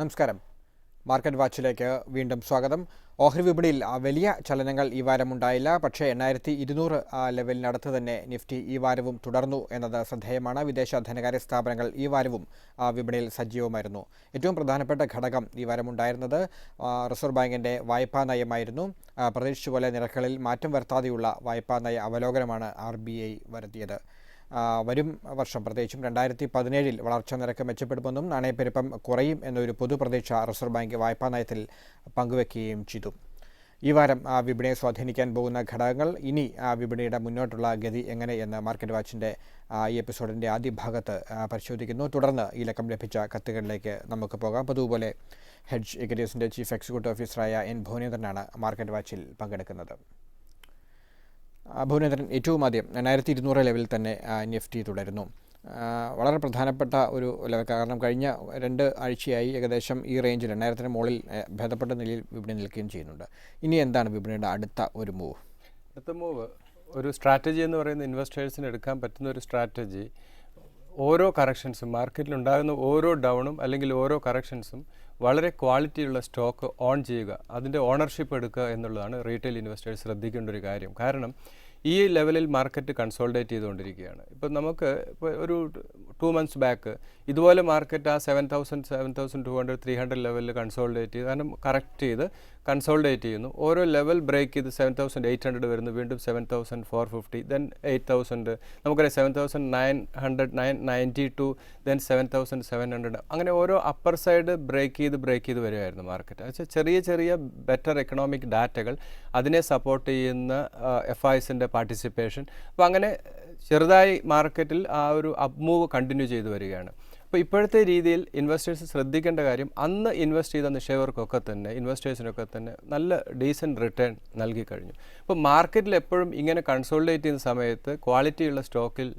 നമസ്കാരം. മാർക്കറ്റ് വാച്ചിലേക്ക് വീണ്ടും സ്വാഗതം. ഓഹരി വിപണിയിൽ വലിയ ചലനങ്ങൾ ഈ വാരമുണ്ടായില്ല. പക്ഷേ 8200 ലെവലിനടുത്ത് തന്നെ നിഫ്റ്റി ഈ വാരവും തുടർന്നു എന്നത് ശ്രദ്ധേയമാണ്. വിദേശ ധനകാര്യ സ്ഥാപനങ്ങൾ ഈ വാരവും വിപണിയിൽ സജീവമായിരുന്നു. ഏറ്റവും പ്രധാനപ്പെട്ട ഘടകം ഈ വാരമുണ്ടായിരുന്നത് റിസർവ് ബാങ്കിൻ്റെ വായ്പാ നയമായിരുന്നു. പ്രതീക്ഷിച്ച പോലെ നിരക്കുകളിൽ മാറ്റം വരുത്താതെയുള്ള വായ്പാ നയ അവലോകനമാണ് RBI വരുത്തിയത്. വരും വർഷം പ്രത്യേകിച്ചും 2017 വളർച്ചാ നിരക്ക് മെച്ചപ്പെടുമെന്നും നാണയപ്പെരുപ്പം കുറയും എന്നൊരു പൊതുപ്രതീക്ഷ റിസർവ് ബാങ്ക് വായ്പാ നയത്തിൽ പങ്കുവയ്ക്കുകയും ചെയ്തു. ഈ വാരം വിപണിയെ സ്വാധീനിക്കാൻ പോകുന്ന ഘടകങ്ങൾ, ഇനി വിപണിയുടെ മുന്നോട്ടുള്ള ഗതി എങ്ങനെയെന്ന് മാർക്കറ്റ് വാച്ചിൻ്റെ ഈ എപ്പിസോഡിൻ്റെ ആദ്യ ഭാഗത്ത് പരിശോധിക്കുന്നു. തുടർന്ന് ഈ ലക്കം ലഭിച്ച കത്തുകളിലേക്ക് നമുക്ക് പോകാം. അതുപോലെ ഹെഡ്ജ് എക്യൂരിയസിൻ്റെ ചീഫ് എക്സിക്യൂട്ടീവ് ഓഫീസറായ N. ഭുവനേന്ദ്രനാണ് മാർക്കറ്റ് വാച്ചിൽ പങ്കെടുക്കുന്നത്. ഭുവനേന്ദ്രൻ, ഏറ്റവും ആദ്യം 8200 ലെവലിൽ തന്നെ നിഫ്റ്റി തുടരുന്നു. വളരെ പ്രധാനപ്പെട്ട ഒരു ലെവൽ, കാരണം കഴിഞ്ഞ 2 ആഴ്ചയായി ഏകദേശം ഈ റേഞ്ചിൽ 8000-ന് മുകളിൽ ഭേദപ്പെട്ട നിലയിൽ വിപണി നിൽക്കുകയും ചെയ്യുന്നുണ്ട്. ഇനി എന്താണ് വിപണിയുടെ അടുത്ത മൂവ്? ഒരു സ്ട്രാറ്റജി എന്ന് പറയുന്ന ഇൻവെസ്റ്റേഴ്സിന് എടുക്കാൻ പറ്റുന്ന ഒരു സ്ട്രാറ്റജി, ഓരോ കറക്ഷൻസും മാർക്കറ്റിലുണ്ടാകുന്ന ഓരോ ഡൗണും അല്ലെങ്കിൽ ഓരോ കറക്ഷൻസും വളരെ ക്വാളിറ്റിയുള്ള സ്റ്റോക്ക് ഓൺ ചെയ്യുക, അതിൻ്റെ ഓണർഷിപ്പ് എടുക്കുക എന്നുള്ളതാണ് റീറ്റെയിൽ ഇൻവെസ്റ്റേഴ്സ് ശ്രദ്ധിക്കേണ്ട ഒരു കാര്യം. കാരണം ഈ ലെവലിൽ മാർക്കറ്റ് കൺസോൾഡേറ്റ് ചെയ്തുകൊണ്ടിരിക്കുകയാണ്. ഇപ്പം നമുക്ക് ഒരു 2 months ബാക്ക് ഇതുപോലെ മാർക്കറ്റ് ആ 7000, 7200, 300 ലെവലിൽ കൺസോൾഡേറ്റ് ചെയ്ത് കാരണം കറക്റ്റ് ചെയ്ത് കൺസോൾഡേറ്റ് ചെയ്യുന്നു. ഓരോ ലെവൽ ബ്രേക്ക് ചെയ്ത് 7800 വരുന്നു, വീണ്ടും 7450, ദെൻ 8000, നമുക്കറിയാം 7992, ദെൻ 7700, അങ്ങനെ ഓരോ അപ്പർ സൈഡ് ബ്രേക്ക് ചെയ്ത് വരുമായിരുന്നു മാർക്കറ്റ്. പക്ഷേ ചെറിയ ബെറ്റർ എക്കണോമിക് ഡാറ്റകൾ, അതിനെ സപ്പോർട്ട് ചെയ്യുന്ന FISൻ്റെ പാർട്ടിസിപ്പേഷൻ, അപ്പോൾ അങ്ങനെ ചെറുതായി മാർക്കറ്റിൽ ആ ഒരു അപ് മൂവ് കണ്ടിന്യൂ ചെയ്തു വരികയാണ്. അപ്പോൾ ഇപ്പോഴത്തെ രീതിയിൽ ഇൻവെസ്റ്റേഴ്സ് ശ്രദ്ധിക്കേണ്ട കാര്യം, അന്ന് ഇൻവെസ്റ്റ് ചെയ്ത നിക്ഷേപകർക്കൊക്കെ തന്നെ, ഇൻവെസ്റ്റേഴ്സിനൊക്കെ തന്നെ നല്ല ഡീസൻറ്റ് റിട്ടേൺ നൽകി കഴിഞ്ഞു. അപ്പോൾ മാർക്കറ്റിൽ എപ്പോഴും ഇങ്ങനെ കൺസോളിഡേറ്റ് ചെയ്യുന്ന സമയത്ത് ക്വാളിറ്റിയുള്ള സ്റ്റോക്കിൽ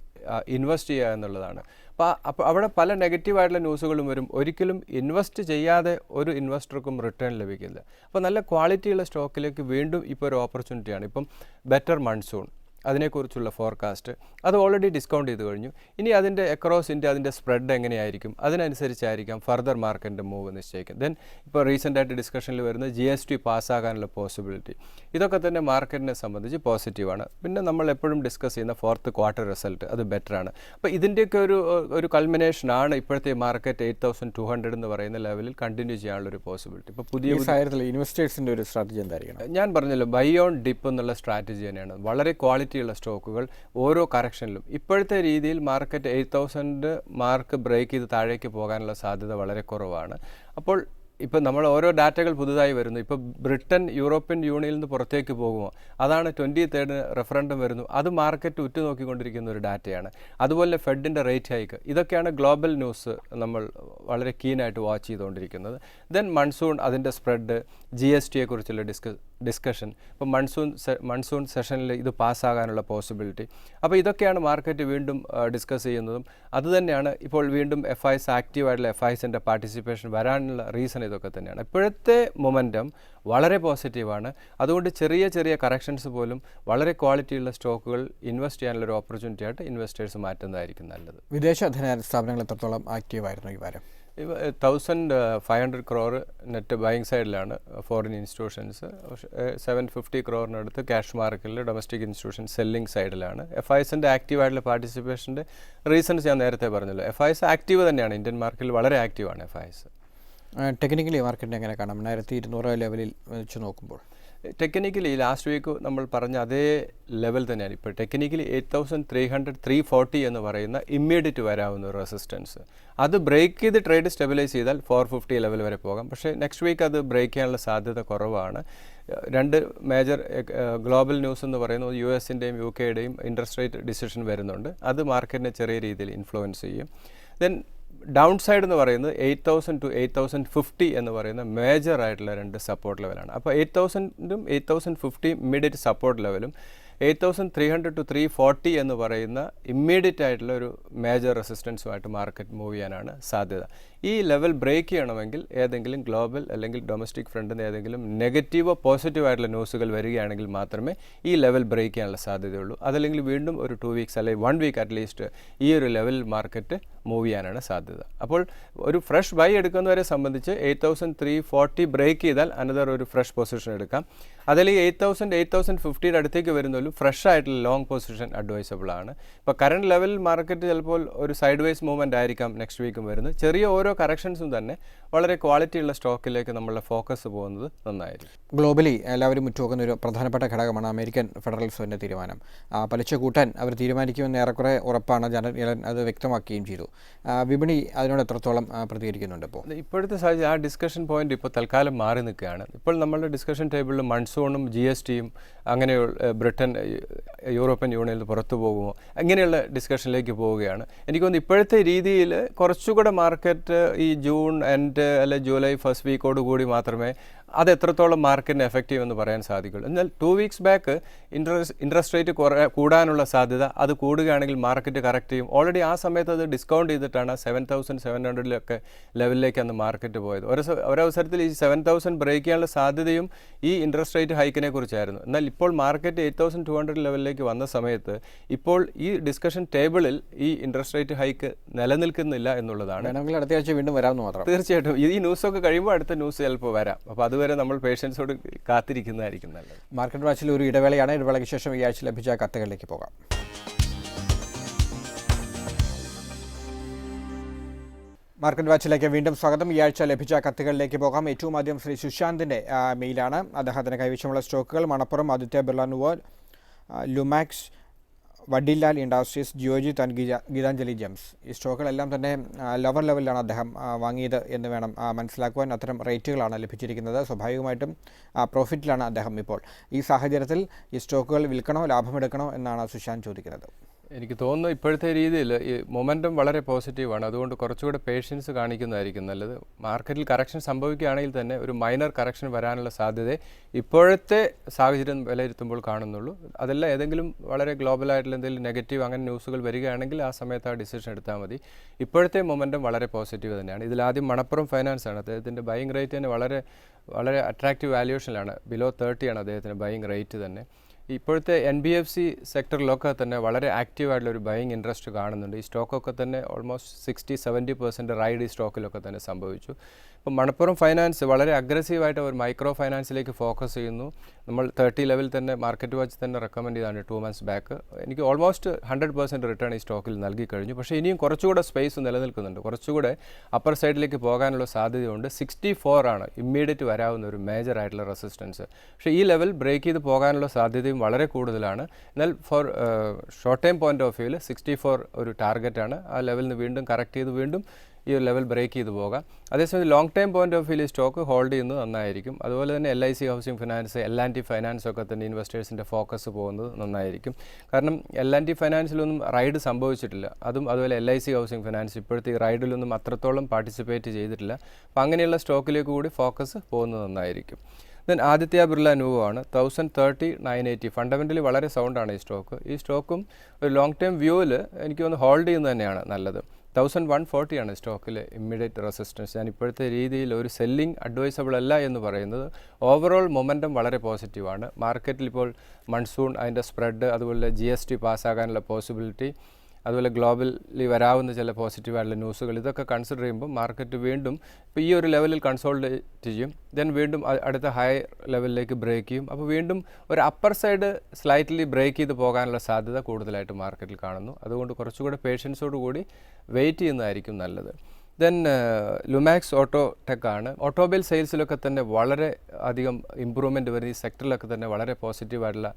ഇൻവെസ്റ്റ് ചെയ്യുക എന്നുള്ളതാണ്. അപ്പോൾ അവിടെ പല നെഗറ്റീവായിട്ടുള്ള ന്യൂസുകളും വരും. ഒരിക്കലും ഇൻവെസ്റ്റ് ചെയ്യാതെ ഒരു ഇൻവെസ്റ്റർക്കും റിട്ടേൺ ലഭിക്കില്ല. അപ്പോൾ നല്ല ക്വാളിറ്റിയുള്ള സ്റ്റോക്കിലേക്ക് വീണ്ടും ഇപ്പോൾ ഒരു ഓപ്പർച്യൂണിറ്റിയാണ്. ഇപ്പം ബെറ്റർ മൺസൂൺ, അതിനെക്കുറിച്ചുള്ള ഫോർകാസ്റ്റ് അത് ഓൾറെഡി ഡിസ്കൗണ്ട് ചെയ്ത് കഴിഞ്ഞു. ഇനി അതിൻ്റെ അക്രോസ് ഇന്ത്യ അതിൻ്റെ സ്പ്രെഡ് എങ്ങനെയായിരിക്കും, അതിനനുസരിച്ചായിരിക്കാം ഫർദർ മാർക്കറ്റിൻ്റെ മൂവ് നിശ്ചയിക്കും. ദെൻ ഇപ്പോൾ റീസെൻ്റായിട്ട് ഡിസ്കഷനിൽ വരുന്ന GST പാസ്സാകാനുള്ള പോസിബിലിറ്റി, ഇതൊക്കെ തന്നെ മാർക്കറ്റിനെ സംബന്ധിച്ച് പോസിറ്റീവാണ്. പിന്നെ നമ്മൾ എപ്പോഴും ഡിസ്കസ് ചെയ്യുന്ന 4th quarter റിസൾട്ട്, അത് ബെറ്ററാണ്. അപ്പോൾ ഇതിൻ്റെയൊക്കെ ഒരു കൾമിനേഷനാണ് ഇപ്പോഴത്തെ മാർക്കറ്റ് 8200 എന്ന് പറയുന്ന ലെവലിൽ കണ്ടിന്യൂ ചെയ്യാനുള്ളൊരു പോസിബിലിറ്റി. ഇപ്പോൾ പുതിയ സാഹചര്യത്തിൽ ഇൻവെസ്റ്റേഴ്സിൻ്റെ ഒരു സ്ട്രാറ്റജി എന്തായിരിക്കണം? ഞാൻ പറഞ്ഞല്ലോ, ബൈ ഓൺ ഡിപ്പ് എന്നുള്ള സ്ട്രാറ്റജി തന്നെയാണ്. വളരെ ക്വാളിറ്റിയുള്ള സ്റ്റോക്കുകൾ ഓരോ കറക്ഷനിലും, ഇപ്പോഴത്തെ രീതിയിൽ മാർക്കറ്റ് 8000 മാർക്ക് ബ്രേക്ക് ചെയ്ത് താഴേക്ക് പോകാനുള്ള സാധ്യത വളരെ കുറവാണ്. അപ്പോൾ ഇപ്പോൾ നമ്മൾ ഓരോ ഡാറ്റകൾ പുതുതായി വരുന്നു. ഇപ്പോൾ ബ്രിട്ടൻ യൂറോപ്യൻ യൂണിയനിൽ നിന്ന് പുറത്തേക്ക് പോകുമോ, അതാണ് 23rd റെഫറൻഡം വരുന്നു, അത് മാർക്കറ്റ് ഉറ്റുനോക്കിക്കൊണ്ടിരിക്കുന്ന ഒരു ഡാറ്റയാണ്. അതുപോലെ ഫെഡിൻ്റെ റേറ്റ് ഹൈക്ക്, ഇതൊക്കെയാണ് ഗ്ലോബൽ ന്യൂസ് നമ്മൾ വളരെ കീനായിട്ട് വാച്ച് ചെയ്തുകൊണ്ടിരിക്കുന്നത്. ദെൻ മൺസൂൺ, അതിൻ്റെ സ്പ്രെഡ്, GSTയെക്കുറിച്ചുള്ള ഡിസ്കഷൻ, ഇപ്പോൾ മൺസൂൺ സെഷനിൽ ഇത് പാസ്സാകാനുള്ള പോസിബിലിറ്റി, അപ്പോൾ ഇതൊക്കെയാണ് മാർക്കറ്റ് വീണ്ടും ഡിസ്കസ് ചെയ്യുന്നതും. അതുതന്നെയാണ് ഇപ്പോൾ വീണ്ടും FIS ആക്റ്റീവായിട്ടുള്ള FISൻ്റെ പാർട്ടിസിപ്പേഷൻ വരാനുള്ള റീസൺ ഇതൊക്കെ തന്നെയാണ്. ഇപ്പോഴത്തെ മൊമെൻറ്റം വളരെ പോസിറ്റീവാണ്. അതുകൊണ്ട് ചെറിയ കറക്ഷൻസ് പോലും വളരെ ക്വാളിറ്റിയുള്ള സ്റ്റോക്കുകൾ ഇൻവെസ്റ്റ് ചെയ്യാനുള്ളൊരു ഓപ്പർച്യൂണിറ്റി ആയിട്ട് ഇൻവെസ്റ്റേഴ്സ് മാറ്റുന്നതായിരിക്കും നല്ലത്. വിദേശ ധനകാര്യ സ്ഥാപനങ്ങൾ എത്രത്തോളം ആക്റ്റീവായിരുന്നു ഈ വാരം? 1500 crore നെറ്റ് ബൈയിങ് സൈഡിലാണ് ഫോറിൻ ഇൻസ്റ്റിറ്റ്യൂഷൻസ്, 750 crore ക്യാഷ് മാർക്കറ്റിൽ ഡൊമസ്റ്റിക് ഇൻസ്റ്റിറ്റ്യൂഷൻ സെല്ലിംഗ് സൈഡിലാണ്. FISൻ്റെ ആക്റ്റീവായിട്ടുള്ള പാർട്ടിസിപ്പേഷൻ്റെ റീസൺസ് ഞാൻ നേരത്തെ പറഞ്ഞല്ലോ. FIS ആക്റ്റീവ് തന്നെയാണ്, ഇന്ത്യൻ മാർക്കറ്റിൽ വളരെ ആക്റ്റീവാണ് FIS. ടെക്നിക്കലി മാർക്കറ്റിനെ എങ്ങനെ കാണാം 8200 ലെവലിൽ വെച്ച് നോക്കുമ്പോൾ? ടെക്നിക്കലി ലാസ്റ്റ് വീക്ക് നമ്മൾ പറഞ്ഞ അതേ ലെവൽ തന്നെയാണ്. ഇപ്പോൾ ടെക്നിക്കലി 8300, 340 എന്ന് പറയുന്ന ഇമ്മീഡിയറ്റ് വരാവുന്ന ഒരു റെസിസ്റ്റൻസ്, അത് ബ്രേക്ക് ചെയ്ത് ട്രേഡ് സ്റ്റെബിലൈസ് ചെയ്താൽ 450 ലെവൽ വരെ പോകാം. പക്ഷേ നെക്സ്റ്റ് വീക്ക് അത് ബ്രേക്ക് ചെയ്യാനുള്ള സാധ്യത കുറവാണ്. 2 മേജർ ഗ്ലോബൽ ന്യൂസ് എന്ന് പറയുന്നത് US-ൻ്റെയും UK-യുടെയും ഇൻട്രസ്റ്റ് റേറ്റ് ഡിസിഷൻ വരുന്നുണ്ട്. അത് മാർക്കറ്റിനെ ചെറിയ രീതിയിൽ ഇൻഫ്ലുവൻസ് ചെയ്യും. ദെൻ ഡൗൺ സൈഡ് എന്ന് പറയുന്നത് 8000 to 8050 എന്ന് പറയുന്ന മേജർ ആയിട്ടുള്ള 2 സപ്പോർട്ട് ലെവലാണ്. അപ്പോൾ 8000-ഉം 8050 ഇമ്മീഡിയറ്റ് സപ്പോർട്ട് ലെവലും, 8300 to 340 എന്ന് പറയുന്ന ഇമ്മീഡിയറ്റ് ആയിട്ടുള്ള ഒരു മേജർ റെസിസ്റ്റൻസുമായിട്ട് മാർക്കറ്റ് മൂവ് ചെയ്യാനാണ് സാധ്യത. ഈ ലെവൽ ബ്രേക്ക് ചെയ്യണമെങ്കിൽ ഏതെങ്കിലും ഗ്ലോബൽ അല്ലെങ്കിൽ ഡൊമസ്റ്റിക് ഫ്രണ്ടിൽ നിന്ന് ഏതെങ്കിലും നെഗറ്റീവോ പോസിറ്റീവ് ആയിട്ടുള്ള ന്യൂസുകൾ വരികയാണെങ്കിൽ മാത്രമേ ഈ ലെവൽ ബ്രേക്ക് ചെയ്യാനുള്ള സാധ്യതയുള്ളൂ. അതല്ലെങ്കിൽ വീണ്ടും ഒരു 2 വീക്സ് അല്ലെങ്കിൽ 1 വീക്ക് അറ്റ്ലീസ്റ്റ് ഈ ഒരു ലെവൽ മാർക്കറ്റ് മൂവ് ചെയ്യാനാണ് സാധ്യത. അപ്പോൾ ഒരു ഫ്രഷ് ബൈ എടുക്കുന്നവരെ സംബന്ധിച്ച് 8340 ബ്രേക്ക് ചെയ്താൽ അനദർ ഒരു ഫ്രഷ് പൊസിഷൻ എടുക്കാം. അതല്ലെങ്കിൽ 8050 അടുത്തേക്ക് വരുന്നതിലും ഫ്രഷ് ആയിട്ടുള്ള ലോങ് പൊസിഷൻ അഡ്വൈസബിൾ ആണ്. ഇപ്പോൾ കറണ്ട് ലെവൽ മാർക്കറ്റ് ചിലപ്പോൾ ഒരു സൈഡ് വൈസ് മൂവ്മെൻറ്റ് ആയിരിക്കാം നെക്സ്റ്റ് വീക്കും വരുന്നത്. ചെറിയ ഓരോ കറക്ഷൻസും തന്നെ വളരെ ക്വാളിറ്റിയുള്ള സ്റ്റോക്കിലേക്ക് നമ്മളുടെ ഫോക്കസ് പോകുന്നത് നന്നായിരിക്കും. ഗ്ലോബലി എല്ലാവരും ഉറ്റുനോക്കുന്ന ഒരു പ്രധാനപ്പെട്ട ഘടകമാണ് അമേരിക്കൻ ഫെഡറൽ റിസർവിൻ്റെ തീരുമാനം. പലിശ കൂട്ടാൻ അവർ തീരുമാനിക്കുമെന്ന് ഏറെക്കുറെ ഉറപ്പാണ്. ജനറൽ യെലൻ അത് വ്യക്തമാക്കുകയും ചെയ്തു. വിപണി അതിനോട് എത്രത്തോളം പ്രതികരിക്കുന്നുണ്ട്? ഇപ്പോഴത്തെ സാഹചര്യം ആ ഡിസ്കഷൻ പോയിന്റ് ഇപ്പോൾ തൽക്കാലം മാറി നിൽക്കുകയാണ്. ഇപ്പോൾ നമ്മളുടെ ഡിസ്കഷൻ ടേബിളിൽ മൺസൂണും GSTയും അങ്ങനെയുള്ള ബ്രിട്ടൻ യൂറോപ്യൻ യൂണിയനിൽ പുറത്തു പോകുമോ അങ്ങനെയുള്ള ഡിസ്കഷനിലേക്ക് പോവുകയാണ്. എനിക്ക് തോന്നുന്നു ഇപ്പോഴത്തെ രീതിയിൽ കുറച്ചുകൂടെ മാർക്കറ്റ് ഈ ജൂൺ എൻഡ് അല്ലെ ജൂലൈ ഫസ്റ്റ് വീക്കോട് കൂടി മാത്രമേ അത് എത്രത്തോളം മാർക്കറ്റിനെ എഫക്റ്റ് ചെയ്യുമെന്ന് പറയാൻ സാധിക്കുള്ളൂ. എന്നാൽ 2 വീക്സ് ബാക്ക് ഇൻട്രസ്റ്റ് റേറ്റ് കൂടാനുള്ള സാധ്യത, അത് കൂടുകയാണെങ്കിൽ മാർക്കറ്റ് കറക്റ്റ് ചെയ്യും. ഓൾറെഡി ആ സമയത്ത് അത് ഡിസ്കൗണ്ട് ചെയ്തിട്ടാണ് 7700 ലെവലിലേക്ക് അന്ന് മാർക്കറ്റ് പോയത്. ഒരവസരത്തിൽ ഈ 7000 ബ്രേക്ക് ചെയ്യാനുള്ള സാധ്യതയും ഈ ഇൻട്രസ്റ്റ് റേറ്റ് ഹൈക്കിനെ കുറിച്ചായിരുന്നു. എന്നാൽ ഇപ്പോൾ മാർക്കറ്റ് 8200 ലെവലിലേക്ക് വന്ന സമയത്ത് ഇപ്പോൾ ഈ ഡിസ്കഷൻ ടേബിളിൽ ഈ ഇൻട്രസ്റ്റ് റേറ്റ് ഹൈക്ക് നിലനിൽക്കുന്നില്ല എന്നുള്ളതാണ്. അടുത്ത ആഴ്ച വീണ്ടും വരാമെന്ന് മാത്രം. തീർച്ചയായിട്ടും ഈ ന്യൂസൊക്കെ കഴിയുമ്പോൾ അടുത്ത ന്യൂസ് ചിലപ്പോൾ വരാം. അപ്പോൾ അതുവരെ നമ്മൾ പേഷ്യൻസോട് കാത്തിരിക്കുന്നതായിരിക്കും നല്ലത്. മാർക്കറ്റ് വാച്ചിൽ ഒരു ഇടവേളയാണ്. ഇടവേളയ്ക്ക് ശേഷം ഈ ആഴ്ച ലഭിച്ച കത്തുകളിലേക്ക് പോകാം. മാർക്കറ്റ് വാച്ചിലേക്ക് വീണ്ടും സ്വാഗതം. ഈ ആഴ്ച ലഭിച്ച കത്തുകളിലേക്ക് പോകാം. ഏറ്റവും ആദ്യം ശ്രീ സുശാന്തിൻ്റെ മെയിലാണ്. അദ്ദേഹത്തിന് കൈവശമുള്ള സ്റ്റോക്കുകൾ Manappuram, Aditya Birla Nuvo, Lumax, Vadilal industries, Geojit and Gitanjali gems. ഈ സ്റ്റോക്കുകളെല്ലാം തന്നെ ലോവർ ലെവലിലാണ് അദ്ദേഹം വാങ്ങിയത് എന്ന് വേണം മനസ്സിലാക്കുവാൻ. അത്തരം റേറ്റുകളാണ് ലഭിച്ചിരിക്കുന്നത്. സ്വാഭാവികമായിട്ടും പ്രോഫിറ്റിലാണ് അദ്ദേഹം ഇപ്പോൾ. ഈ സാഹചര്യത്തിൽ ഈ സ്റ്റോക്കുകൾ വിൽക്കണോ ലാഭമെടുക്കണോ എന്നാണ് സുശാന്ത് ചോദിക്കുന്നത്. എനിക്ക് തോന്നുന്നു ഇപ്പോഴത്തെ രീതിയിൽ ഈ മൊമെൻറ്റം വളരെ പോസിറ്റീവാണ്. അതുകൊണ്ട് കുറച്ചുകൂടെ പേഷ്യൻസ് കാണിക്കുന്നതായിരിക്കും നല്ലത്. മാർക്കറ്റിൽ കറക്ഷൻ സംഭവിക്കുകയാണെങ്കിൽ തന്നെ ഒരു മൈനർ കറക്ഷൻ വരാനുള്ള സാധ്യത ഇപ്പോഴത്തെ സാഹചര്യം വിലയിരുത്തുമ്പോൾ കാണുന്നുള്ളൂ. അതല്ല ഏതെങ്കിലും വളരെ ഗ്ലോബലായിട്ടുള്ള എന്തെങ്കിലും നെഗറ്റീവ് അങ്ങനെ ന്യൂസുകൾ വരികയാണെങ്കിൽ ആ സമയത്ത് ആ ഡിസിഷൻ എടുത്താൽ മതി. ഇപ്പോഴത്തെ മൊമെൻറ്റം വളരെ പോസിറ്റീവ് തന്നെയാണ്. ഇതിലാദ്യം മണപ്പുറം ഫൈനാൻസ് ആണ്. അദ്ദേഹത്തിൻ്റെ ബൈയിങ് റേറ്റ് തന്നെ വളരെ അട്രാക്റ്റീവ് വാല്യൂഷനിലാണ്. ബിലോ 30 ആണ് അദ്ദേഹത്തിൻ്റെ ബൈയിങ് റേറ്റ് തന്നെ. ഇപ്പോഴത്തെ NBFC സെക്ടറിലൊക്കെ തന്നെ വളരെ ആക്റ്റീവായിട്ടുള്ള ഒരു ബൈയിങ് ഇൻട്രസ്റ്റ് കാണുന്നുണ്ട്. ഈ സ്റ്റോക്കൊക്കെ തന്നെ ഓൾമോസ്റ്റ് 60-70% റൈഡ് ഈ സ്റ്റോക്കിലൊക്കെ തന്നെ സംഭവിച്ചു. ഇപ്പോൾ മണപ്പുറം ഫൈനാൻസ് വളരെ അഗ്രസീവായിട്ട് ഒരു മൈക്രോ ഫൈനാൻസിലേക്ക് ഫോക്കസ് ചെയ്യുന്നു. നമ്മൾ 30 ലെവൽ തന്നെ മാർക്കറ്റ് വാച്ച് തന്നെ റെക്കമെൻഡ് ചെയ്താണ് 2 മന്ത്സ് ബാക്ക്. എനിക്ക് ഓൾമോസ്റ്റ് 100% റിട്ടേൺ ഈ സ്റ്റോക്കിൽ നൽകി കഴിഞ്ഞു. പക്ഷേ ഇനിയും കുറച്ചുകൂടെ സ്പേസ് നിലനിൽക്കുന്നുണ്ട്. കുറച്ചുകൂടെ അപ്പർ സൈഡിലേക്ക് പോകാനുള്ള സാധ്യതയുണ്ട്. 64 ആണ് ഇമ്മീഡിയറ്റ് വരാവുന്ന ഒരു മേജർ ആയിട്ടുള്ള റെസിസ്റ്റൻസ്. പക്ഷേ ഈ ലെവൽ ബ്രേക്ക് ചെയ്ത് പോകാനുള്ള സാധ്യതയും വളരെ കൂടുതലാണ്. എന്നാൽ for short time point of വ്യൂവിൽ 64 ഒരു ടാർഗറ്റാണ്. ആ ലെവലിൽ നിന്ന് വീണ്ടും കറക്റ്റ് ചെയ്ത് വീണ്ടും ഈ ഒരു ലെവൽ ബ്രേക്ക് ചെയ്ത് പോകാം. അതേസമയം ലോങ് ടൈം പോയിന്റ് ഓഫ് വ്യൂവിൽ സ്റ്റോക്ക് ഹോൾഡ് ചെയ്യുന്നത് നന്നായിരിക്കും. അതുപോലെ തന്നെ LIC housing finance, L&T finance ഒക്കെ തന്നെ ഇൻവെസ്റ്റേഴ്സിൻ്റെ ഫോക്കസ് പോകുന്നത് നന്നായിരിക്കും. കാരണം L&T ഫൈനാൻസിലൊന്നും റൈഡ് സംഭവിച്ചിട്ടില്ല. അതുപോലെ LIC ഹൗസിംഗ് ഫിനാൻസ് ഇപ്പോഴത്തെ ഈ റൈഡിലൊന്നും അത്രത്തോളം പാർട്ടിസിപ്പേറ്റ് ചെയ്തിട്ടില്ല. അപ്പോൾ അങ്ങനെയുള്ള സ്റ്റോക്കിലേക്ക് കൂടി ഫോക്കസ് പോകുന്നത് നന്നായിരിക്കും. ദെൻ ആദിത്യ ബിർള ന്യൂവോ ആണ്. 1030-980 ഫണ്ടമെൻ്റലി വളരെ സൗണ്ടാണ് ഈ സ്റ്റോക്ക്. ഈ സ്റ്റോക്കും ഒരു ലോങ് ടൈം വ്യൂവിൽ എനിക്ക് തോന്നുന്നു ഹോൾഡ് ചെയ്യുന്നത് തന്നെയാണ് നല്ലത്. 1140 ആണ് സ്റ്റോക്കിൽ ഇമ്മീഡിയറ്റ് റെസിസ്റ്റൻസ്. ഞാൻ ഇപ്പോഴത്തെ രീതിയിൽ ഒരു സെല്ലിംഗ് അഡ്വൈസബിൾ അല്ല എന്ന് പറയുന്നത്. ഓവറോൾ മൊമെൻറ്റം വളരെ പോസിറ്റീവാണ്. മാർക്കറ്റിൽ ഇപ്പോൾ മൺസൂൺ, അതിൻ്റെ സ്പ്രെഡ്, അതുപോലെ GST പാസ്സാകാനുള്ള പോസിബിലിറ്റി, അതുപോലെ ഗ്ലോബലി വരാവുന്ന ചില പോസിറ്റീവായിട്ടുള്ള ന്യൂസുകൾ, ഇതൊക്കെ കൺസിഡർ ചെയ്യുമ്പോൾ മാർക്കറ്റ് വീണ്ടും ഇപ്പോൾ ഈ ഒരു ലെവലിൽ കൺസോൾഡേറ്റ് ചെയ്യും. ദെൻ വീണ്ടും അടുത്ത ഹൈ ലെവലിലേക്ക് ബ്രേക്ക് ചെയ്യും. അപ്പോൾ വീണ്ടും ഒരു അപ്പർ സൈഡ് സ്ലൈറ്റ്ലി ബ്രേക്ക് ചെയ്ത് പോകാനുള്ള സാധ്യത കൂടുതലായിട്ട് മാർക്കറ്റിൽ കാണുന്നു. അതുകൊണ്ട് കുറച്ചുകൂടെ പേഷ്യൻസോട് കൂടി വെയിറ്റ് ചെയ്യുന്നതായിരിക്കും നല്ലത്. ദെൻ ലുമാക്സ് ഓട്ടോ ടെക് ആണ്. ഓട്ടോമൊബൈൽ സെയിൽസിലൊക്കെ തന്നെ വളരെ അധികം ഇമ്പ്രൂവ്മെൻറ്റ് വരുന്ന ഈ സെക്ടറിലൊക്കെ തന്നെ വളരെ പോസിറ്റീവായിട്ടുള്ള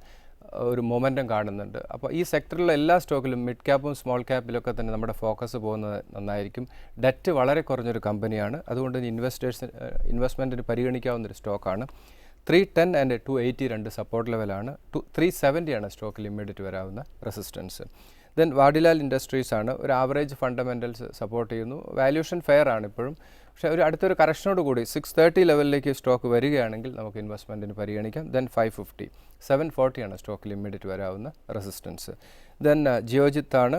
ഒരു മൊമെൻറ്റം കാണുന്നുണ്ട്. അപ്പോൾ ഈ സെക്ടറിലെ എല്ലാ സ്റ്റോക്കിലും മിഡ് ക്യാപ്പും സ്മോൾ ക്യാപ്പിലൊക്കെ തന്നെ നമ്മുടെ ഫോക്കസ് പോകുന്നത് നന്നായിരിക്കും. ഡെറ്റ് വളരെ കുറഞ്ഞൊരു കമ്പനിയാണ്. അതുകൊണ്ട് ഇൻവെസ്റ്റ്മെൻറ്റിന് പരിഗണിക്കാവുന്നൊരു സ്റ്റോക്കാണ്. 310 ആൻഡ് 280 രണ്ട് സപ്പോർട്ട് ലെവലാണ്. 370 ആണ് സ്റ്റോക്കിൽ ഇമ്മീഡിയറ്റ് വരാവുന്ന റെസിസ്റ്റൻസ്. ദെൻ വാഡിലാൽ ഇൻഡസ്ട്രീസ് ആണ്. ഒരു ആവറേജ് ഫണ്ടമെൻ്റൽസ് സപ്പോർട്ട് ചെയ്യുന്നു. വാല്യൂഷൻ ഫെയർ ആണ് ഇപ്പോഴും. പക്ഷേ ഒരു അടുത്തൊരു കറക്ഷനോട് കൂടി 630 ലെവലിലേക്ക് സ്റ്റോക്ക് വരികയാണെങ്കിൽ നമുക്ക് ഇൻവെസ്റ്റ്മെൻറ്റിന് പരിഗണിക്കാം. ദെൻ 550, 740 ആണ് സ്റ്റോക്കിൽ ഇമ്മീഡിയറ്റ് വരാവുന്ന റെസിസ്റ്റൻസ്. ദെൻ ജിയോജിത്താണ്.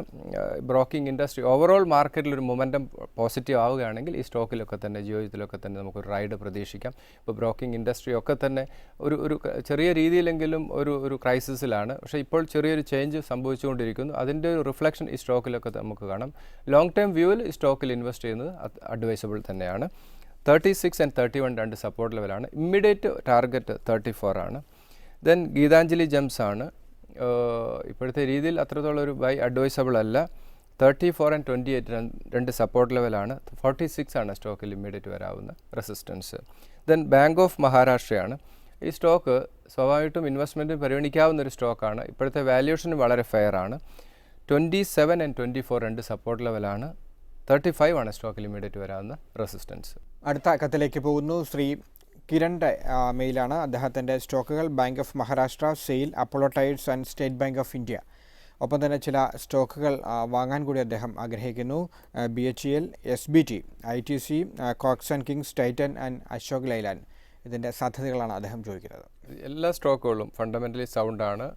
ബ്രോക്കിംഗ് ഇൻഡസ്ട്രി ഓവറോൾ മാർക്കറ്റിൽ ഒരു മൊമെൻറ്റം പോസിറ്റീവ് ആവുകയാണെങ്കിൽ ഈ സ്റ്റോക്കിലൊക്കെ തന്നെ ജിയോജിത്തിലൊക്കെ തന്നെ നമുക്കൊരു റൈഡ് പ്രതീക്ഷിക്കാം. ഇപ്പോൾ ബ്രോക്കിംഗ് ഇൻഡസ്ട്രി ഒക്കെ തന്നെ ഒരു ചെറിയ രീതിയിലെങ്കിലും ഒരു ക്രൈസിസിലാണ്. പക്ഷേ ഇപ്പോൾ ചെറിയൊരു ചേഞ്ച് സംഭവിച്ചുകൊണ്ടിരിക്കുന്നു. അതിൻ്റെ ഒരു റിഫ്ലക്ഷൻ ഈ സ്റ്റോക്കിലൊക്കെ നമുക്ക് കാണാം. ലോങ് ടേം വ്യൂവിൽ ഈ സ്റ്റോക്കിൽ ഇൻവെസ്റ്റ് ചെയ്യുന്നത് അഡ്വൈസബിൾ തന്നെയാണ്. 36 and 31 രണ്ട് സപ്പോർട്ട് ലെവലാണ്. ഇമ്മീഡിയറ്റ് ടാർഗറ്റ് 34 ആണ്. ദെൻ ഗീതാഞ്ജലി ജെംസ് ആണ്. ഇപ്പോഴത്തെ രീതിയിൽ അത്രത്തോളം ഒരു ബൈ അഡ്വൈസബിൾ അല്ല. 34 and 28 രണ്ട് സപ്പോർട്ട് ലെവലാണ്. 46 ആണ് സ്റ്റോക്കിൽ ഇമ്മീഡിയറ്റ് വരാവുന്ന റെസിസ്റ്റൻസ്. ദെൻ ബാങ്ക് ഓഫ് മഹാരാഷ്ട്രയാണ്. ഈ സ്റ്റോക്ക് സ്വാഭാവികമായിട്ടും ഇൻവെസ്റ്റ്മെൻറ്റിന് പരിഗണിക്കാവുന്ന ഒരു സ്റ്റോക്കാണ്. ഇപ്പോഴത്തെ വാല്യൂഷന് വളരെ ഫെയർ ആണ്. 27 and 24 രണ്ട് സപ്പോർട്ട് ലെവലാണ്. 35 ആണ് സ്റ്റോക്കിൽ ഇമ്മീഡിയറ്റ് വരാവുന്ന റെസിസ്റ്റൻസ്. അടുത്ത കത്തിലേക്ക് പോകുന്നു. ശ്രീ കിരണിൻ്റെ മെയിലാണ്. അദ്ദേഹത്തിൻ്റെ സ്റ്റോക്കുകൾ bank of Maharashtra, sale, Apollo tyres and state bank of India. ഒപ്പം തന്നെ ചില സ്റ്റോക്കുകൾ വാങ്ങാൻ കൂടി അദ്ദേഹം ആഗ്രഹിക്കുന്നു. BHEL, SBT, ITC, Cox and Kings, Titan and Ashok Leyland. ഇതിൻ്റെ സാധ്യതകളാണ് അദ്ദേഹം ചോദിക്കുന്നത്. എല്ലാ സ്റ്റോക്കുകളും ഫണ്ടമെൻ്റലി സൗണ്ടാണ്.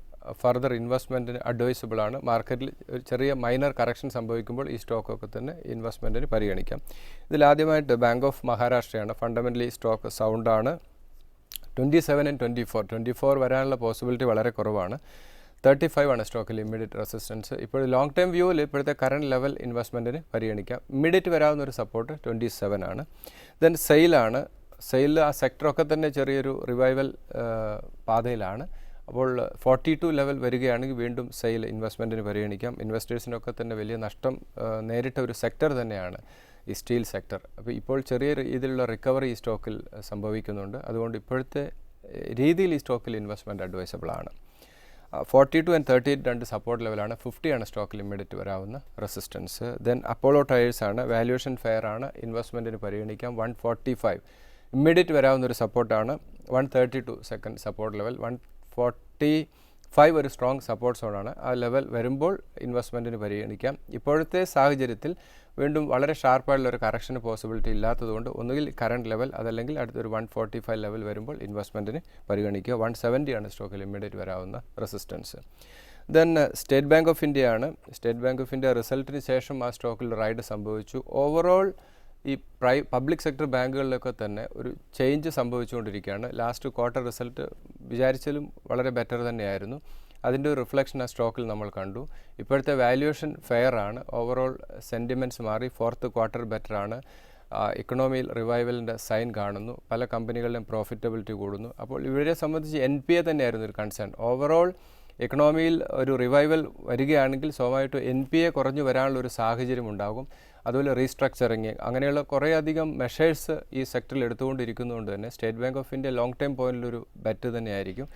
ഫർദർ ഇൻവെസ്റ്റ്മെൻറ്റിന് അഡ്വൈസബിൾ ആണ്. മാർക്കറ്റിൽ ഒരു ചെറിയ മൈനർ കറക്ഷൻ സംഭവിക്കുമ്പോൾ ഈ സ്റ്റോക്കൊക്കെ തന്നെ ഇൻവെസ്റ്റ്മെൻറ്റിന് പരിഗണിക്കാം. ഇതിലാദ്യമായിട്ട് ബാങ്ക് ഓഫ് മഹാരാഷ്ട്രയാണ്. ഫണ്ടമെൻ്റലി സ്റ്റോക്ക് സൗണ്ടാണ്. 27 and 24 വരാനുള്ള പോസിബിലിറ്റി വളരെ കുറവാണ്. 35 ആണ് സ്റ്റോക്കിൽ ഇമ്മീഡിയറ്റ് റെസിസ്റ്റൻസ്. ഇപ്പോൾ ലോങ് ടേം വ്യൂവിൽ ഇപ്പോഴത്തെ കറണ്ട് ലെവൽ ഇൻവെസ്റ്റ്മെൻറ്റിന് പരിഗണിക്കാം. ഇമ്മീഡിയറ്റ് വരാവുന്ന ഒരു സപ്പോർട്ട് 27 ആണ്. ദെൻ സെയിലാണ്. സെയിൽ ആ സെക്ടറൊക്കെ തന്നെ ചെറിയൊരു റിവൈവൽ പാതയിലാണ്. അപ്പോൾ 42 ലെവൽ വരികയാണെങ്കിൽ വീണ്ടും സെയിൽ ഇൻവെസ്റ്റ്മെൻറ്റിന് പരിഗണിക്കാം. ഇൻവെസ്റ്റേഴ്സിനൊക്കെ തന്നെ വലിയ നഷ്ടം നേരിട്ട ഒരു സെക്ടർ തന്നെയാണ് ഈ സ്റ്റീൽ സെക്ടർ. അപ്പോൾ ഇപ്പോൾ ചെറിയ രീതിയിലുള്ള റിക്കവറി ഈ സ്റ്റോക്കിൽ സംഭവിക്കുന്നുണ്ട്. അതുകൊണ്ട് ഇപ്പോഴത്തെ രീതിയിൽ ഈ സ്റ്റോക്കിൽ ഇൻവെസ്റ്റ്മെൻറ്റ് അഡ്വൈസബിൾ ആണ്. 42 and 38 രണ്ട് സപ്പോർട്ട് ലെവലാണ്. 50 ആണ് സ്റ്റോക്കിൽ ഇമ്മീഡിയറ്റ് വരാവുന്ന റെസിസ്റ്റൻസ്. ദെൻ അപ്പോളോ ടയേഴ്സ് ആണ്. വാല്യൂഷൻ ഫെയർ ആണ്. ഇൻവെസ്റ്റ്മെൻറ്റിന് പരിഗണിക്കാം. 145 ഇമ്മീഡിയറ്റ് വരാവുന്ന ഒരു സപ്പോർട്ടാണ്. 132 സെക്കൻഡ് സപ്പോർട്ട് ലെവൽ. 145 ഒരു സ്ട്രോങ് സപ്പോർട്ട് സോണാണ്. ആ ലെവൽ വരുമ്പോൾ ഇൻവെസ്റ്റ്മെൻറ്റിന് പരിഗണിക്കാം. ഇപ്പോഴത്തെ സാഹചര്യത്തിൽ വീണ്ടും വളരെ ഷാർപ്പായിട്ടുള്ള ഒരു കറക്ഷന് പോസിബിലിറ്റി ഇല്ലാത്തതുകൊണ്ട് ഒന്നുകിൽ കറണ്ട് ലെവൽ അതല്ലെങ്കിൽ അടുത്തൊരു 145 ലെവൽ വരുമ്പോൾ ഇൻവെസ്റ്റ്മെൻറ്റിന് പരിഗണിക്കുക. 170 ആണ് സ്റ്റോക്കിൽ ഇമ്മീഡിയറ്റ് വരാവുന്ന resistance. Then state bank of India ആണ്. സ്റ്റേറ്റ് ബാങ്ക് ഓഫ് ഇന്ത്യ റിസൾട്ടിന് ശേഷം ആ സ്റ്റോക്കിൽ റൈഡ് സംഭവിച്ചു. ഓവറോൾ ഈ പബ്ലിക് സെക്ടർ ബാങ്കുകളിലൊക്കെ തന്നെ ഒരു ചേഞ്ച് സംഭവിച്ചുകൊണ്ടിരിക്കുകയാണ്. ലാസ്റ്റ് ക്വാർട്ടർ റിസൾട്ട് വിചാരിച്ചാലും വളരെ ബെറ്റർ തന്നെയായിരുന്നു. അതിൻ്റെ ഒരു റിഫ്ലക്ഷൻ ആ സ്റ്റോക്കിൽ നമ്മൾ കണ്ടു. ഇപ്പോഴത്തെ വാല്യുവേഷൻ ഫെയർ ആണ്. ഓവറോൾ സെൻറ്റിമെൻറ്റ്സ് മാറി. ഫോർത്ത് ക്വാർട്ടർ ബെറ്റർ ആണ്. ഇക്കണോമിയിൽ റിവൈവലിൻ്റെ സൈൻ കാണുന്നു. പല കമ്പനികളുടെയും പ്രോഫിറ്റബിലിറ്റി കൂടുന്നു. അപ്പോൾ ഇവരെ സംബന്ധിച്ച് NPA തന്നെയായിരുന്നു ഒരു കൺസേൺ. ഓവറോൾ എക്കണോമിയിൽ ഒരു റിവൈവൽ വരികയാണെങ്കിൽ സ്വാഭാവികമായിട്ടും NPA കുറഞ്ഞു വരാനുള്ള ഒരു സാഹചര്യം ഉണ്ടാകും. അതുപോലെ റീസ്ട്രക്ചറിങ് അങ്ങനെയുള്ള കുറേയധികം മെഷേഴ്സ് ഈ സെക്ടറിൽ എടുത്തുകൊണ്ടിരിക്കുന്നതുകൊണ്ട് തന്നെ state bank of India long time പോയിന്റിലൊരു ബെറ്റ് തന്നെയായിരിക്കും.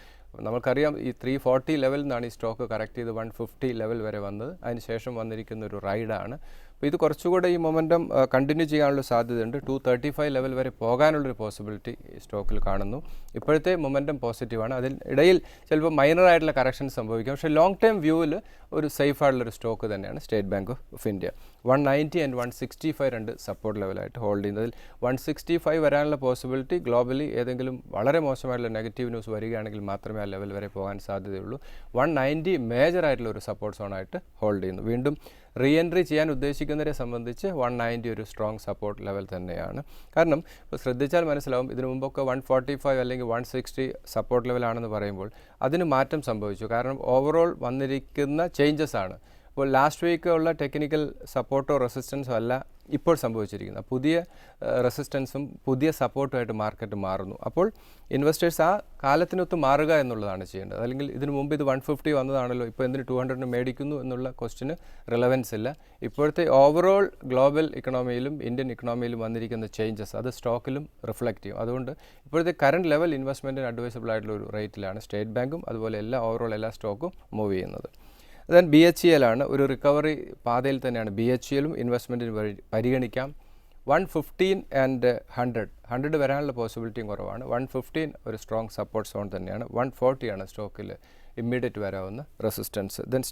നമുക്കറിയാം ഈ 340 ലെവലിൽ നിന്നാണ് ഈ സ്റ്റോക്ക് കറക്റ്റ് ചെയ്ത് 150 ലെവൽ വരെ വന്നത്. അതിനുശേഷം വന്നിരിക്കുന്ന ഒരു റൈഡാണ്. അപ്പോൾ ഇത് കുറച്ചുകൂടെ ഈ മൊമെൻറ്റം കണ്ടിന്യൂ ചെയ്യാനുള്ള സാധ്യതയുണ്ട്. 235 ലെവൽ വരെ പോകാനുള്ളൊരു പോസിബിലിറ്റി ഈ സ്റ്റോക്കിൽ കാണുന്നു. ഇപ്പോഴത്തെ മൊമെൻറ്റം പോസിറ്റീവാണ്. അതിനിടയിൽ ചിലപ്പോൾ മൈനറായിട്ടുള്ള കറക്ഷൻ സംഭവിക്കാം. പക്ഷേ ലോങ് ടൈം വ്യൂവിൽ ഒരു സേഫായിട്ടുള്ളൊരു സ്റ്റോക്ക് തന്നെയാണ് state bank of India. 190 and 165 രണ്ട് സപ്പോർട്ട് ലെവലായിട്ട് ഹോൾഡ് ചെയ്യുന്നതിൽ 165 വരാനുള്ള പോസിബിലിറ്റി ഗ്ലോബലി ഏതെങ്കിലും വളരെ മോശമായിട്ടുള്ള നെഗറ്റീവ് ന്യൂസ് വരികയാണെങ്കിൽ മാത്രമേ ആ ലെവൽ വരെ പോകാൻ സാധ്യതയുള്ളൂ. 190 മേജറായിട്ടുള്ള ഒരു സപ്പോർട്ട് സോണായിട്ട് ഹോൾഡ് ചെയ്യുന്നു. വീണ്ടും റീ എൻട്രി ചെയ്യാൻ ഉദ്ദേശിക്കുന്നവരെ സംബന്ധിച്ച് 190 ഒരു സ്ട്രോങ് സപ്പോർട്ട് ലെവൽ തന്നെയാണ്. കാരണം ഇപ്പോൾ ശ്രദ്ധിച്ചാൽ മനസ്സിലാവും, ഇതിനു മുമ്പൊക്കെ 145 അല്ലെങ്കിൽ 160 സപ്പോർട്ട് ലെവലാണെന്ന് പറയുമ്പോൾ അതിന് മാറ്റം സംഭവിച്ചു. കാരണം ഓവറോൾ വന്നിരിക്കുന്ന ചേഞ്ചസ് ആണ്. അപ്പോൾ ലാസ്റ്റ് വീക്ക് ഉള്ള ടെക്നിക്കൽ സപ്പോർട്ടോ റെസിസ്റ്റൻസോ അല്ല ഇപ്പോൾ സംഭവിച്ചിരിക്കുന്നത്. പുതിയ റെസിസ്റ്റൻസും പുതിയ സപ്പോർട്ടുമായിട്ട് മാർക്കറ്റ് മാറുന്നു. അപ്പോൾ ഇൻവെസ്റ്റേഴ്സ് ആ കാലത്തിനൊത്ത് മാറുക എന്നുള്ളതാണ് ചെയ്യേണ്ടത്. അല്ലെങ്കിൽ ഇതിനു മുമ്പ് ഇത് 150 വന്നതാണല്ലോ, ഇപ്പോൾ എന്തിന് 200 മേടിക്കുന്നു എന്നുള്ള ക്വസ്റ്റിന് റിലവൻസ് ഇല്ല. ഇപ്പോഴത്തെ ഓവറോൾ ഗ്ലോബൽ ഇക്കണോമിയിലും ഇന്ത്യൻ ഇക്കണോമിയിലും വന്നിരിക്കുന്ന ചേഞ്ചസ് അത് സ്റ്റോക്കിലും റിഫ്ലക്റ്റ് ചെയ്യും. അതുകൊണ്ട് ഇപ്പോഴത്തെ കറണ്ട് ലെവൽ ഇൻവെസ്റ്റ്മെൻറ്റിന് അഡ്വൈസബിൾ ആയിട്ടുള്ള ഒരു റേറ്റിലാണ് സ്റ്റേറ്റ് ബാങ്കും അതുപോലെ ഓവറോൾ എല്ലാ സ്റ്റോക്കും മൂവ് ചെയ്യുന്നത്. ദെൻ BHEL ആണ്. ഒരു റിക്കവറി പാതയിൽ തന്നെയാണ് BHELും. ഇൻവെസ്റ്റ്മെൻറ്റിന് പരിഗണിക്കാം. 115 and 100 വരാനുള്ള പോസിബിലിറ്റിയും കുറവാണ്. 115 ഒരു സ്ട്രോങ് സപ്പോർട്ട് സോൺ തന്നെയാണ്. 140 ആണ് സ്റ്റോക്കിൽ ഇമ്മീഡിയറ്റ് വരാവുന്ന റെസിസ്റ്റൻസ്. ദെൻ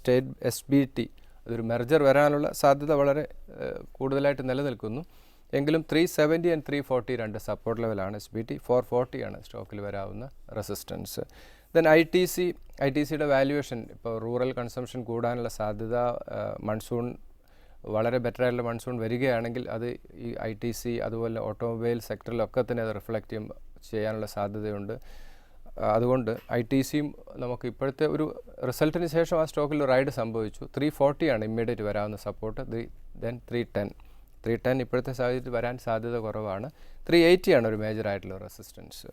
SBT അതൊരു മെർജർ വരാനുള്ള സാധ്യത വളരെ കൂടുതലായിട്ട് നിലനിൽക്കുന്നു. എങ്കിലും 370 and 340 രണ്ട് സപ്പോർട്ട് ലെവലാണ്. SBT 440 ആണ് സ്റ്റോക്കിൽ വരാവുന്ന റെസിസ്റ്റൻസ്. ദെൻ ITC ITCയുടെ വാല്യുവേഷൻ ഇപ്പോൾ റൂറൽ കൺസംഷൻ കൂടാനുള്ള സാധ്യത, മൺസൂൺ വളരെ ബെറ്റർ ആയിട്ടുള്ള മൺസൂൺ വരികയാണെങ്കിൽ അത് ഈ ITC അതുപോലെ ഓട്ടോമൊബൈൽ സെക്ടറിലൊക്കെ തന്നെ അത് റിഫ്ലക്റ്റ് ചെയ്യാനുള്ള സാധ്യതയുണ്ട്. അതുകൊണ്ട് ITCയും നമുക്ക് ഇപ്പോഴത്തെ ഒരു റിസൾട്ടിന് ശേഷം ആ സ്റ്റോക്കിൽ റൈഡ് സംഭവിച്ചു. 340 ആണ് ഇമ്മീഡിയറ്റ് വരാവുന്ന സപ്പോർട്ട്. ദെൻ 310 ഇപ്പോഴത്തെ സാഹചര്യത്തിൽ വരാൻ സാധ്യത കുറവാണ്. 380 ആണ് ഒരു മേജർ ആയിട്ടുള്ള resistance.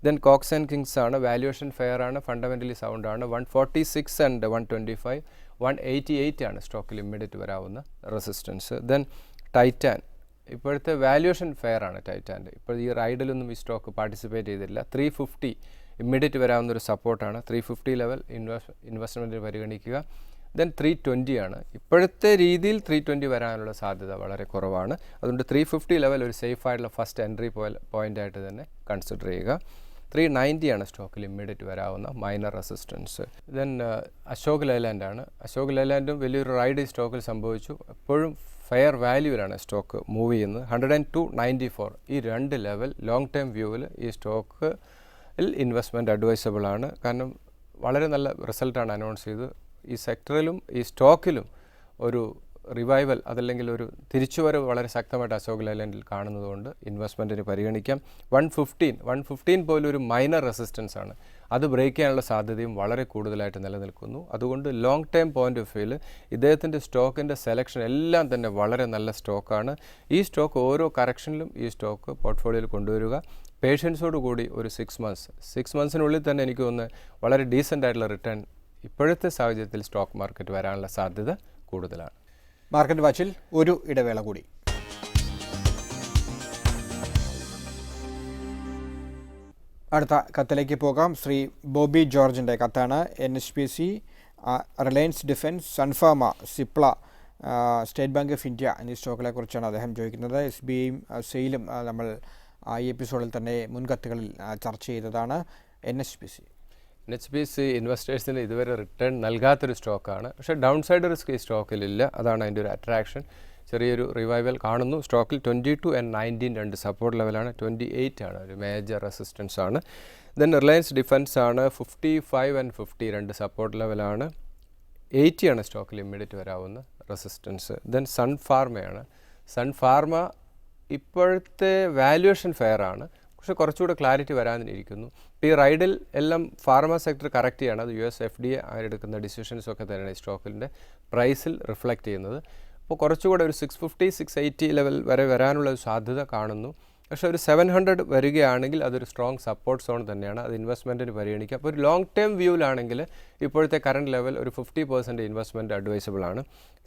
Then Cox and Kings ആണ്, വാല്യുവേഷൻ ഫെയർ ആണ്, ഫണ്ടമെൻ്റലി സൗണ്ട് ആണ്. 146 ആൻഡ് 125, 188 ആണ് സ്റ്റോക്കിൽ ഇമ്മീഡിയറ്റ് വരാവുന്ന റെസിസ്റ്റൻസ്. ദെൻ ടൈറ്റാൻ ഇപ്പോഴത്തെ വാല്യുവേഷൻ ഫെയർ ആണ് ടൈറ്റാൻ്റെ. ഇപ്പോൾ ഈ റൈഡിലൊന്നും ഈ സ്റ്റോക്ക് പാർട്ടിസിപ്പേറ്റ് ചെയ്തില്ല. 350 ഇമ്മീഡിയറ്റ് വരാവുന്ന ഒരു സപ്പോർട്ടാണ്. 350 ലെവൽ ഇൻവെസ്റ്റ്മെൻറ്റിന് പരിഗണിക്കുക. ദെൻ 320 ആണ്. ഇപ്പോഴത്തെ രീതിയിൽ 320 വരാനുള്ള സാധ്യത വളരെ കുറവാണ്. അതുകൊണ്ട് 350 ലെവൽ ഒരു സേഫ് ആയിട്ടുള്ള ഫസ്റ്റ് എൻട്രി പോയിൻ്റ് ആയിട്ട് തന്നെ കൺസിഡർ ചെയ്യുക. 390 ആണ് സ്റ്റോക്കിൽ ഇമ്മീഡിയറ്റ് വരാവുന്ന minor resistance. Then Ashok Leyland ആണ്. അശോക് ലേലാൻഡും വലിയൊരു റൈഡ് ഈ സ്റ്റോക്കിൽ സംഭവിച്ചു. എപ്പോഴും ഫെയർ വാല്യൂവിലാണ് സ്റ്റോക്ക് മൂവ് ചെയ്യുന്നത്. 102.94 ഈ രണ്ട് ലെവൽ ലോങ് ടേം വ്യൂവിൽ ഈ സ്റ്റോക്ക് ഇൻവെസ്റ്റ്മെൻറ്റ് അഡ്വൈസബിൾ ആണ്. കാരണം വളരെ നല്ല റിസൾട്ടാണ് അനൗൺസ് ചെയ്ത്. ഈ സെക്ടറിലും ഈ സ്റ്റോക്കിലും ഒരു റിവൈവൽ അതല്ലെങ്കിൽ ഒരു തിരിച്ചുവരവ് വളരെ ശക്തമായിട്ട് അശോക് ലേലാൻഡിൽ കാണുന്നതുകൊണ്ട് ഇൻവെസ്റ്റ്മെൻറ്റിന് പരിഗണിക്കാം. 115 പോലും ഒരു മൈനർ റെസിസ്റ്റൻസ് ആണ്. അത് ബ്രേക്ക് ചെയ്യാനുള്ള സാധ്യതയും വളരെ കൂടുതലായിട്ട് നിലനിൽക്കുന്നു. അതുകൊണ്ട് ലോങ് ടേം പോയിൻ്റ് ഓഫ് വ്യൂവിൽ ഇദ്ദേഹത്തിൻ്റെ സ്റ്റോക്കിൻ്റെ സെലക്ഷൻ എല്ലാം തന്നെ വളരെ നല്ല സ്റ്റോക്കാണ്. ഈ സ്റ്റോക്ക് ഓരോ കറക്ഷനിലും ഈ സ്റ്റോക്ക് പോർട്ട്ഫോളിയോയിൽ കൊണ്ടുവരിക. പേഷ്യൻസോട് കൂടി ഒരു 6 മന്ത്സിനുള്ളിൽ തന്നെ എനിക്ക് തോന്നുന്നത് വളരെ ഡീസൻ്റ് ആയിട്ടുള്ള റിട്ടേൺ ഇപ്പോഴത്തെ സാഹചര്യത്തിൽ സ്റ്റോക്ക് മാർക്കറ്റ് വരാനുള്ള സാധ്യത കൂടുതലാണ്. മാർക്കറ്റ് വാച്ചിൽ ഒരു ഇടവേള കൂടി. അടുത്ത കത്തിലേക്ക് പോകാം. ശ്രീ ബോബി ജോർജിൻ്റെ കത്താണ്. NHPC, Reliance Defence, Sun Pharma, Cipla, state bank of India എന്നീ സ്റ്റോക്കുകളെ കുറിച്ചാണ് അദ്ദേഹം ചോദിക്കുന്നത്. SBIയും സെയിലും നമ്മൾ ഈ എപ്പിസോഡിൽ തന്നെ മുൻകത്തുകളിൽ ചർച്ച ചെയ്തതാണ്. NHPC ഇൻവെസ്റ്റേഴ്സിന് ഇതുവരെ റിട്ടേൺ നൽകാത്തൊരു സ്റ്റോക്കാണ്. പക്ഷേ ഡൗൺ സൈഡ് റിസ്ക് ഈ സ്റ്റോക്കിലില്ല. അതാണ് അതിൻ്റെ ഒരു അട്രാക്ഷൻ. ചെറിയൊരു റിവൈവൽ കാണുന്നു. സ്റ്റോക്കിൽ 22 and 19 രണ്ട് സപ്പോർട്ട് ലെവലാണ്. 28 ആണ് ഒരു മേജർ റെസിസ്റ്റൻസ് ആണ്. ദെൻ റിലയൻസ് ഡിഫൻസ് ആണ്. 55 and 50 രണ്ട് സപ്പോർട്ട് ലെവലാണ്. 80 ആണ് സ്റ്റോക്കിൽ ഇമ്മീഡിയറ്റ് വരാവുന്ന റെസിസ്റ്റൻസ്. ദെൻ സൺഫാർമയാണ്. സൺഫാർമ ഇപ്പോഴത്തെ വാല്യുവേഷൻ ഫെയർ ആണ്. പക്ഷേ കുറച്ചുകൂടെ ക്ലാരിറ്റി വരാനിരിക്കുന്നു. ഈ റൈഡിൽ എല്ലാം ഫാർമ സെക്ടർ കറക്റ്റ് ചെയ്യാണ്. അത് US FDA എടുക്കുന്ന ഡിസിഷൻസൊക്കെ തന്നെയാണ് ഈ സ്റ്റോക്കിൻ്റെ പ്രൈസിൽ റിഫ്ലക്റ്റ് ചെയ്യുന്നത്. അപ്പോൾ കുറച്ചുകൂടെ ഒരു 650, 680 ലെവൽ വരെ വരാനുള്ള ഒരു സാധ്യത കാണുന്നു. പക്ഷേ ഒരു 700 വരികയാണെങ്കിൽ അതൊരു സ്ട്രോങ് സപ്പോർട്ട് സോൺ തന്നെയാണ്. അത് ഇൻവെസ്റ്റ്മെൻറ്റിന് പരിഗണിക്കുക. അപ്പോൾ ഒരു ലോങ് ടേം വ്യൂവിലാണെങ്കിൽ ഇപ്പോഴത്തെ കറണ്ട് ലെവൽ ഒരു 50% ഇൻവെസ്റ്റ്മെൻറ്റ് അഡ്വൈസബിൾ ആണ്.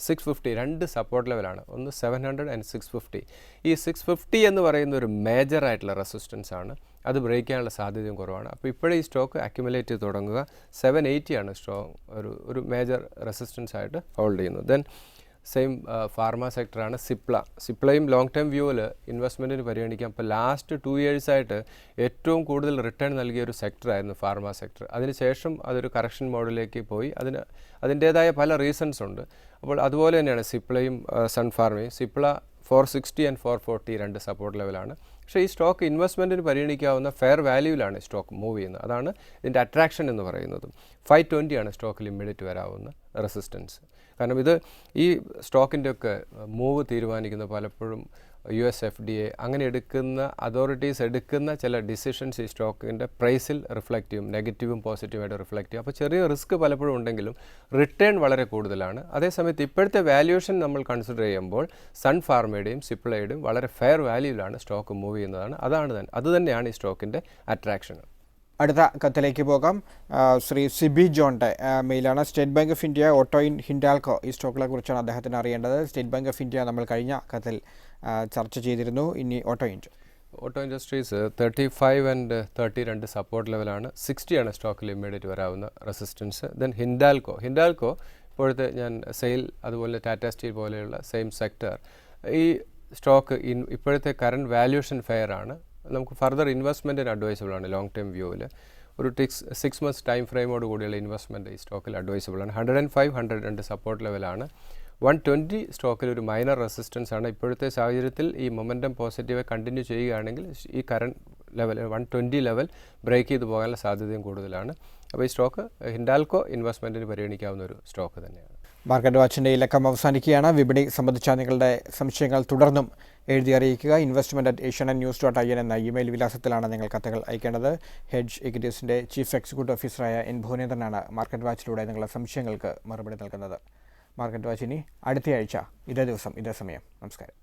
650 രണ്ട് സപ്പോർട്ട് ലെവലാണ്. ഒന്ന് 700 and 650. ഈ 650 എന്ന് പറയുന്ന ഒരു മേജർ ആയിട്ടുള്ള റെസിസ്റ്റൻസ് ആണ്. അത് ബ്രേക്ക് ചെയ്യാനുള്ള സാധ്യതയും കുറവാണ്. അപ്പോൾ ഇപ്പോഴേ ഈ സ്റ്റോക്ക് അക്യുമുലേറ്റ് ചെയ്ത് തുടങ്ങുക. 780 ആണ് സ്ട്രോങ് ഒരു മേജർ റെസിസ്റ്റൻസ് ആയിട്ട് ഹോൾഡ് ചെയ്യുന്നത്. ദെൻ സെയിം ഫാർമ സെക്ടറാണ് സിപ്ലയും ലോങ് ടേം വ്യൂവിൽ ഇൻവെസ്റ്റ്മെൻറ്റിന് പരിഗണിക്കാം. ഇപ്പോൾ ലാസ്റ്റ് 2 yearsആയിട്ട് ഏറ്റവും കൂടുതൽ റിട്ടേൺ നൽകിയ ഒരു സെക്ടറായിരുന്നു ഫാർമ സെക്ടർ. അതിനുശേഷം അതൊരു കറക്ഷൻ മോഡിലേക്ക് പോയി. അതിൻ്റേതായ പല റീസൺസ് ഉണ്ട്. അപ്പോൾ അതുപോലെ തന്നെയാണ് സിപ്ലയും സൺഫാർമയും. സിപ്ല 460 and 440 രണ്ട് സപ്പോർട്ട് ലെവലാണ്. പക്ഷേ ഈ സ്റ്റോക്ക് ഇൻവെസ്റ്റ്മെൻറ്റിന് പരിഗണിക്കാവുന്ന ഫെയർ വാല്യൂവിലാണ് സ്റ്റോക്ക് മൂവ് ചെയ്യുന്നത്. അതാണ് ഇതിൻ്റെ അട്രാക്ഷൻ എന്ന് പറയുന്നത്. 520 ആണ് സ്റ്റോക്കിൽ ഇമ്മീഡിയറ്റ് വരാവുന്ന റെസിസ്റ്റൻസ്. കാരണം ഇത് ഈ സ്റ്റോക്കിൻ്റെ ഒക്കെ മൂവ് തീരുമാനിക്കുന്ന പലപ്പോഴും US FDA അങ്ങനെ എടുക്കുന്ന അതോറിറ്റീസ് എടുക്കുന്ന ചില ഡിസിഷൻസ് ഈ സ്റ്റോക്കിൻ്റെ പ്രൈസിൽ റിഫ്ലക്റ്റ് ചെയ്യും. നെഗറ്റീവും പോസിറ്റീവായിട്ട് റിഫ്ലക്റ്റ് ചെയ്യും. അപ്പോൾ ചെറിയ റിസ്ക് പലപ്പോഴും ഉണ്ടെങ്കിലും റിട്ടേൺ വളരെ കൂടുതലാണ്. അതേസമയത്ത് ഇപ്പോഴത്തെ വാല്യുവേഷൻ നമ്മൾ കൺസിഡർ ചെയ്യുമ്പോൾ സൺഫാർമയുടെയും സിപ്ലയുടെയും വളരെ ഫെയർ വാല്യൂവിലാണ് സ്റ്റോക്ക് മൂവ് ചെയ്യുന്നതാണ്. അതുതന്നെയാണ് ഈ സ്റ്റോക്കിൻ്റെ അട്രാക്ഷൻ. അടുത്ത കത്തിലേക്ക് പോകാം. ശ്രീ സിബി ജോണിൻ്റെ മെയിലാണ്. സ്റ്റേറ്റ് ബാങ്ക് ഓഫ് ഇന്ത്യ, ഓട്ടോയിൻ, ഹിൻഡാൽകോ ഈ സ്റ്റോക്കുകളെ കുറിച്ചാണ് അദ്ദേഹത്തിന് അറിയേണ്ടത്. സ്റ്റേറ്റ് ബാങ്ക് ഓഫ് ഇന്ത്യ നമ്മൾ കഴിഞ്ഞ കത്തിൽ ചർച്ച ചെയ്തിരുന്നു. ഇനി ഓട്ടോ ഇൻഡസ്ട്രീസ് 35 and 30 രണ്ട് സപ്പോർട്ട് ലെവലാണ്. 60 ആണ് സ്റ്റോക്കിൽ ഇമ്മീഡിയറ്റ് വരാവുന്ന റെസിസ്റ്റൻസ്. ദെൻ ഹിൻഡാൽകോ ഇപ്പോഴത്തെ ഞാൻ സെയിൽ അതുപോലെ ടാറ്റ സ്റ്റീൽ പോലെയുള്ള സെയിം സെക്ടർ. ഈ സ്റ്റോക്ക് ഇപ്പോഴത്തെ കറണ്ട് വാല്യുവേഷൻ ഫെയർ ആണ്. നമുക്ക് ഫർദർ ഇൻവെസ്റ്റ്മെൻറ്റിന് അഡ്വൈസബിൾ ആണ്. ലോങ് ടേം വ്യൂവിൽ ഒരു 6 months ടൈം ഫ്രെയിമോട് കൂടിയുള്ള ഇൻവെസ്റ്റ്മെൻറ്റ് ഈ സ്റ്റോക്കിൽ അഡ്വൈസബിൾ ആണ്. 105, 100 രണ്ട് സപ്പോർട്ട് ലെവലാണ്. 120 സ്റ്റോക്കിൽ ഒരു മൈനർ റെസിസ്റ്റൻസ് ആണ്. ഇപ്പോഴത്തെ സാഹചര്യത്തിൽ ഈ മൊമെൻറ്റം പോസിറ്റീവ് കണ്ടിന്യൂ ചെയ്യുകയാണെങ്കിൽ ഈ കറണ്ട് ലെവൽ 120 ലെവൽ ബ്രേക്ക് ചെയ്ത് പോകാനുള്ള സാധ്യതയും കൂടുതലാണ്. അപ്പോൾ ഈ സ്റ്റോക്ക് ഹിൻഡാൽകോ ഇൻവെസ്റ്റ്മെൻറ്റിന് പരിഗണിക്കാവുന്ന ഒരു സ്റ്റോക്ക് തന്നെയാണ്. മാർക്കറ്റ് വാച്ചിൻ്റെ ഈ ലക്കം അവസാനിക്കുകയാണ്. വിപണി സംബന്ധിച്ച നിങ്ങളുടെ സംശയങ്ങൾ തുടർന്നും എഴുതി അറിയിക്കുക. investment@asiannews.in എന്ന ഇമെയിൽ വിലാസത്തിലാണ് നിങ്ങൾ കത്തുകൾ അയക്കേണ്ടത്. ഹെഡ്ജ് ഇക്വിറ്റീസിൻ്റെ ചീഫ് എക്സിക്യൂട്ടീവ് ഓഫീസറായ എൻ ഭുവനേന്ദ്രനാണ് മാർക്കറ്റ് വാച്ചിലൂടെ നിങ്ങളുടെ സംശയങ്ങൾക്ക് മറുപടി നൽകുന്നത്. മാർക്കറ്റ് വാച്ച് ഇനി അടുത്തയാഴ്ച ഇതേ ദിവസം ഇതേ സമയം. നമസ്കാരം.